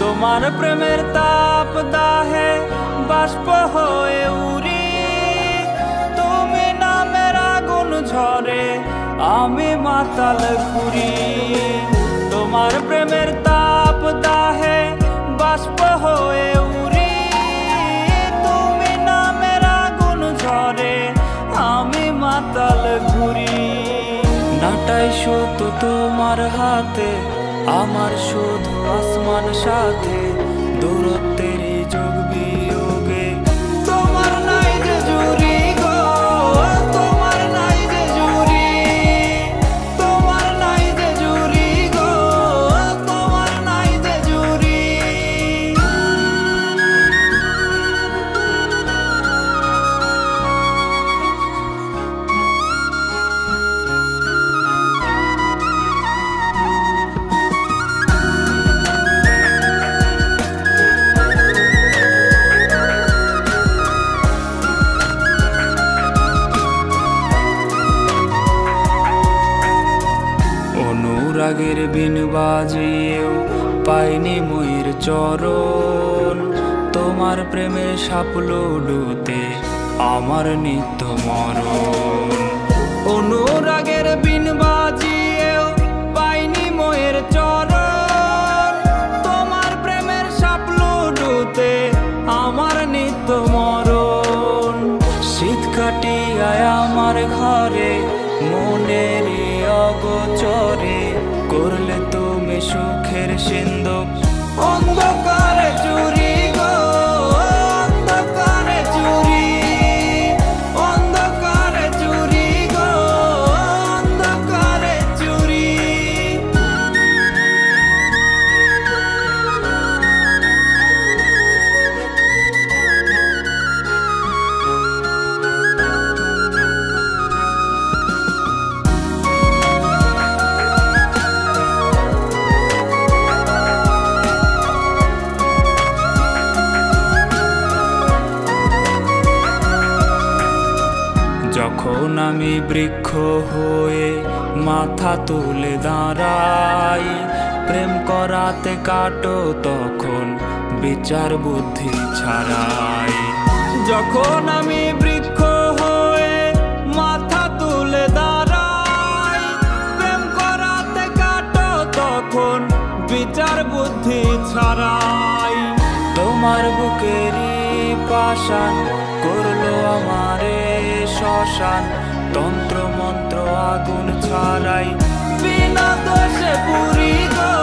তোমার প্রেমের তাপ দাহে বাষ্প হয়ে উড়ি, তুমি নামের আগুন ঝরে আমি মাতাল ঘুরি। তোমার প্রেমের তাপ দাহে বাষ্প হয়ে উড়ি, তুমি নামের আগুন ঝরে আমি মাতাল ঘুরি। নাটাই শুধু তোমার হাতে, আমার শুধু আসমান সাথে, দূরত্বের যোগ বিয়োগে তোমার নাই যে জুড়ি গো, তোমার নাই যে জুড়ি, তোমার নাই যে জুড়ি গো, তোমার নাই যে জুড়ি। অনুরাগের বিন বাজিয়েও পাইনি ময়ূর চরণ, তোমার প্রেমের সাপলো ডুতে আমার নিত্য মরণ। অনুরাগের বিন বাজিয়েও পাইনি ময়ূর চরণ, তোমার প্রেমের সাপলো ডুতে আমার নিত্য মরণ। শীত কাটিয়ায় আমার ঘরে মনের অগোচরে করলে তুমি সুখের সিন্ধুক, অন্ধকারে চুরি গো, অন্ধকারে চুরি, অন্ধকারে চুরি গো, অন্ধকারে চুরি। যখন আমি বৃক্ষ হয়ে মাথা তুলে দাঁড়াই, প্রেম করাতে কাটো তখন বিচার বুদ্ধি ছাড়াই। যখন আমি বৃক্ষ হয়ে মাথা তুলে দাঁড়াই, প্রেম করাতে কাটো তখন বিচার বুদ্ধি ছাড়াই। তোমার বুকেরই পাষাণ করলো আমারে শ্মশান, তন্ত্র মন্ত্র আগুন ছাড়াই বিনা দোষে পুরি গো।